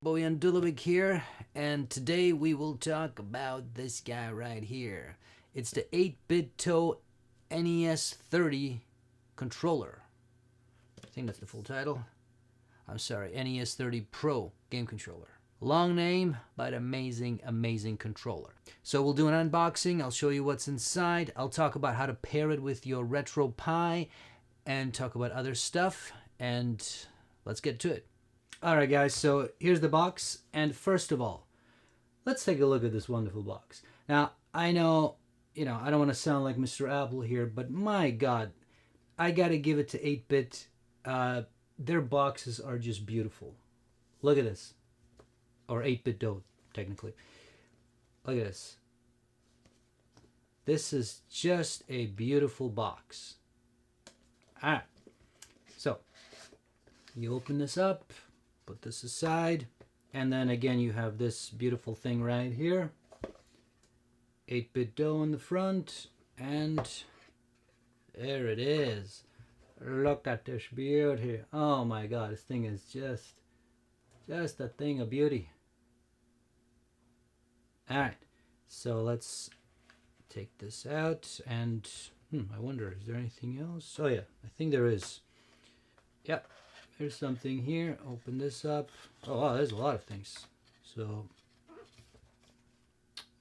Boyan Dulovic here, and today we will talk about this guy right here. It's the 8bitdo NES30 controller. I think that's the full title. I'm sorry, NES30 Pro game controller. Long name, but amazing, amazing controller. So we'll do an unboxing. I'll show you what's inside. I'll talk about how to pair it with your RetroPie and talk about other stuff. And let's get to it. Alright guys, so here's the box. And first of all, let's take a look at this wonderful box. Now, I know, I don't want to sound like Mr. Apple here, but my God, I gotta give it to 8-bit. Their boxes are just beautiful. Look at this. Or 8bitdo, technically. Look at this. This is just a beautiful box. Alright. So, you open this up, put this aside, and then again you have this beautiful thing right here. 8bitdo in the front, and there it is. Look at this beauty. Oh my God, this thing is just a thing of beauty. Alright, so let's take this out, and I wonder, is there anything else? Oh yeah, I think there is. Yep, there's something here. Open this up. Oh wow, there's a lot of things. So,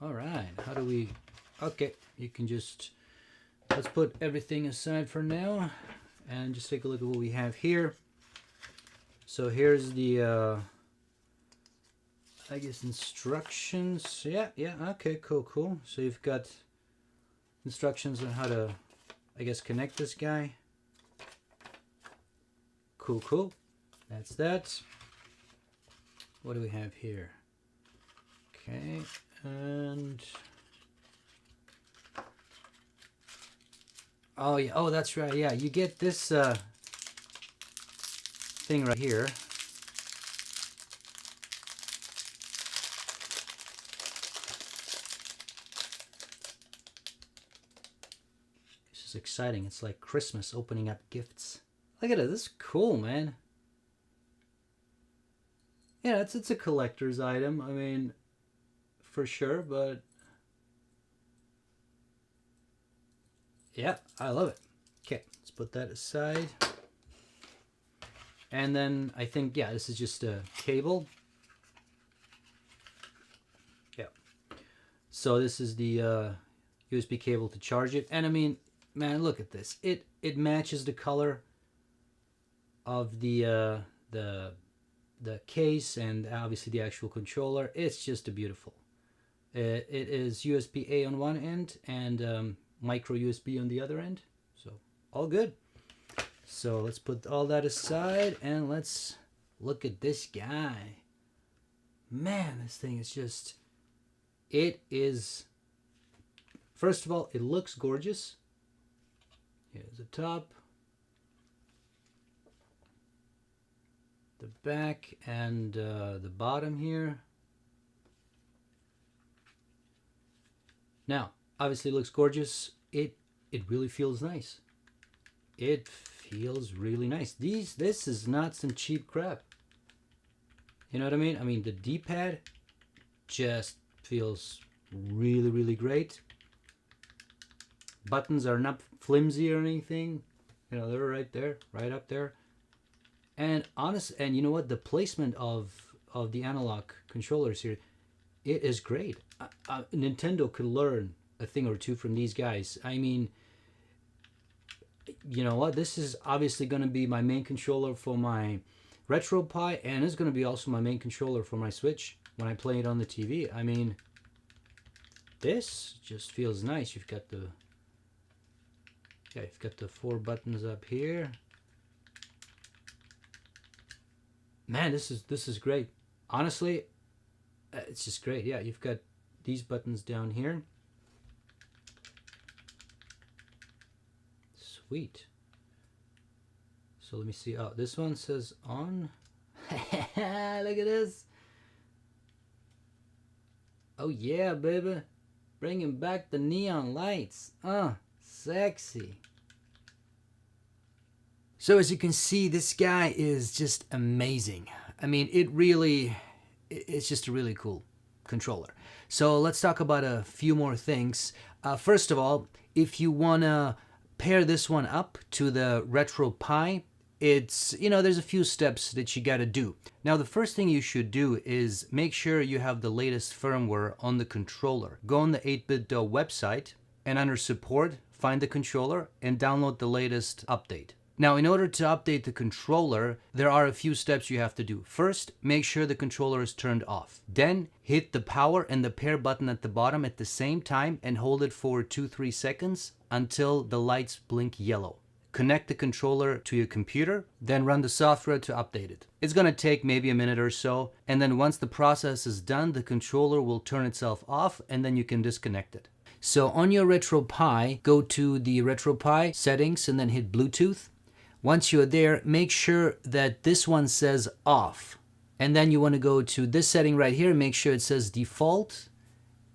alright, how do we... Okay, you can just... Let's put everything aside for now, and just take a look at what we have here. So here's the... I guess instructions. Yeah, okay, cool. So you've got instructions on how to, I guess, connect this guy. Cool. That's that. What do we have here? Okay, and... Oh, yeah, oh, that's right, yeah, you get this thing right here. This is exciting. It's like Christmas, opening up gifts. Look at it. This is cool, man. Yeah, it's a collector's item. I mean, for sure, but yeah, I love it. Okay, let's put that aside. And then I think, yeah, this is just a cable. Yeah. So this is the USB cable to charge it. And I mean, man, look at this. It matches the color of the case and obviously the actual controller. It's just a beautiful. It is USB-A on one end and micro USB on the other end. So all good. So let's put all that aside and let's look at this guy. Man, this thing is just... It is... First of all, it looks gorgeous. Here's the top, the back, and the bottom here. Now, obviously it looks gorgeous. It really feels nice. It feels really nice. This is not some cheap crap. You know what I mean? I mean, the D-pad just feels really, really great. Buttons are not flimsy or anything. You know, they're right there, right up there. And and you know what? The placement of the analog controllers here, it is great. Nintendo could learn a thing or two from these guys. I mean, you know what? This is obviously going to be my main controller for my RetroPie, and it's going to be also my main controller for my Switch when I play it on the TV. I mean, this just feels nice. You've got the... Yeah, you've got the 4 buttons up here. Man, this is great. Honestly, it's just great. Yeah, you've got these buttons down here. Sweet. So let me see. Oh, this one says on. Look at this. Oh yeah, baby. Bringing back the neon lights. Sexy. So as you can see, this guy is just amazing. I mean, it really it's just a really cool controller. So let's talk about a few more things. First of all, if you want to pair this one up to the RetroPie, it's, there's a few steps that you got to do. Now, the first thing you should do is make sure you have the latest firmware on the controller. Go on the 8bitdo website and under support, find the controller and download the latest update. Now, in order to update the controller, there are a few steps you have to do. First, make sure the controller is turned off. Then, hit the power and the pair button at the bottom at the same time and hold it for 2-3 seconds until the lights blink yellow. Connect the controller to your computer, then run the software to update it. It's going to take maybe a minute or so, and then once the process is done, the controller will turn itself off and then you can disconnect it. So on your RetroPie, go to the RetroPie settings and then hit Bluetooth. Once you're there, make sure that this one says off. And then you want to go to this setting right here, make sure it says default.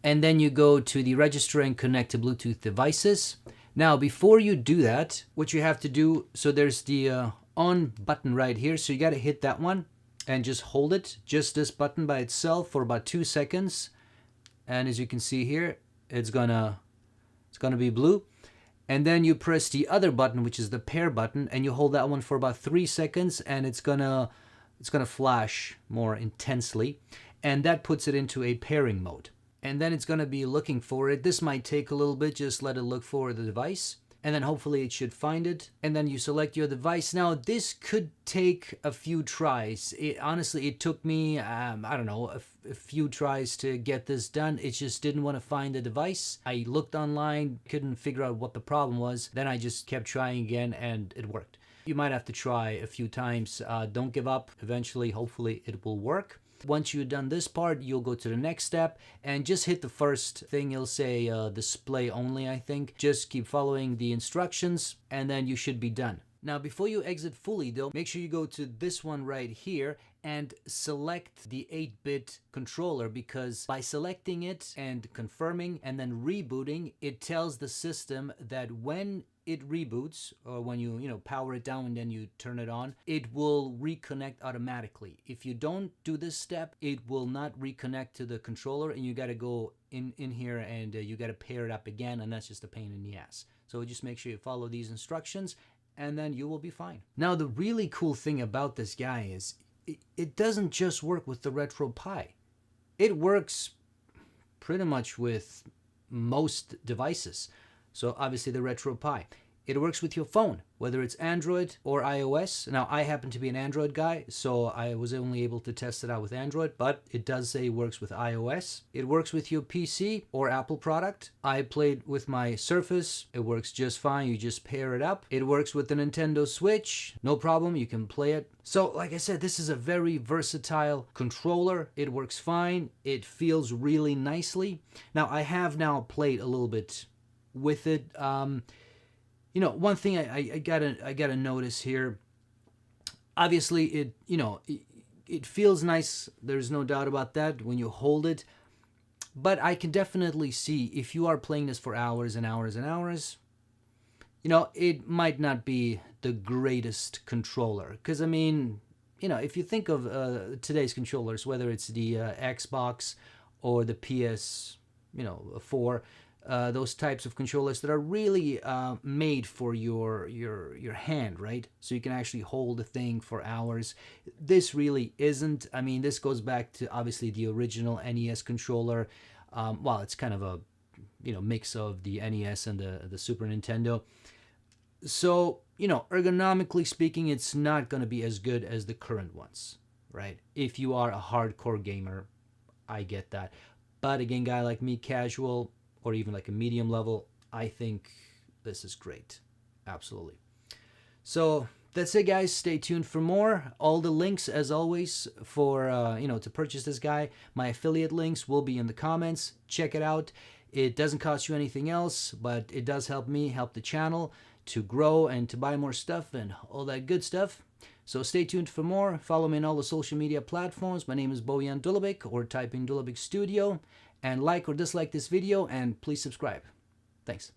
And then you go to the register and connect to Bluetooth devices. Now, before you do that, what you have to do, so there's the on button right here. So you got to hit that one and just hold it, just this button by itself for about 2 seconds. And as you can see here, it's gonna be blue. And then you press the other button, which is the pair button, and you hold that one for about 3 seconds, and it's gonna flash more intensely, and that puts it into a pairing mode. And then it's gonna be looking for it. This might take a little bit, just let it look for the device, and then hopefully it should find it. And then you select your device. Now, this could take a few tries. Honestly, it took me, I don't know, a few tries to get this done. It just didn't want to find the device. I looked online, couldn't figure out what the problem was. Then I just kept trying again and it worked. You might have to try a few times. Don't give up. Eventually, hopefully it will work. Once you've done this part, you'll go to the next step and just hit the first thing. It'll say display only, I think. Just keep following the instructions and then you should be done. Now, before you exit fully though, make sure you go to this one right here and select the 8-bit controller, because by selecting it and confirming and then rebooting, it tells the system that when it reboots, or when you power it down and then you turn it on, it will reconnect automatically. If you don't do this step, it will not reconnect to the controller, and you got to go in here and you got to pair it up again, and that's just a pain in the ass. So just make sure you follow these instructions and then you will be fine. Now, the really cool thing about this guy is it doesn't just work with the RetroPie. It works pretty much with most devices. So obviously the RetroPie. It works with your phone, whether it's Android or iOS. Now, I happen to be an Android guy, so I was only able to test it out with Android, but it does say it works with iOS. It works with your PC or Apple product. I played with my Surface. It works just fine. You just pair it up. It works with the Nintendo Switch. No problem. You can play it. So, like I said, this is a very versatile controller. It works fine. It feels really nicely. Now, I have now played a little bit with it. One thing I gotta notice here. Obviously, it feels nice. There's no doubt about that when you hold it. But I can definitely see if you are playing this for hours and hours and hours, it might not be the greatest controller. Because if you think of today's controllers, whether it's the Xbox or the PS4. Those types of controllers that are really made for your hand, right? So you can actually hold the thing for hours. This really isn't. This goes back to obviously the original NES controller. Well, it's kind of a mix of the NES and the Super Nintendo. So ergonomically speaking, it's not going to be as good as the current ones, right? If you are a hardcore gamer, I get that. But again, guy like me, casual, or even like a medium level, I think this is great. Absolutely. So that's it, guys. Stay tuned for more. All the links, as always, for to purchase this guy, my affiliate links will be in the comments. Check it out. It doesn't cost you anything else, but it does help me, help the channel to grow and to buy more stuff and all that good stuff. So stay tuned for more. Follow me on all the social media platforms. My name is Bojan Dulovic, or type in Dulovic Studio. And like or dislike this video, and please subscribe. Thanks.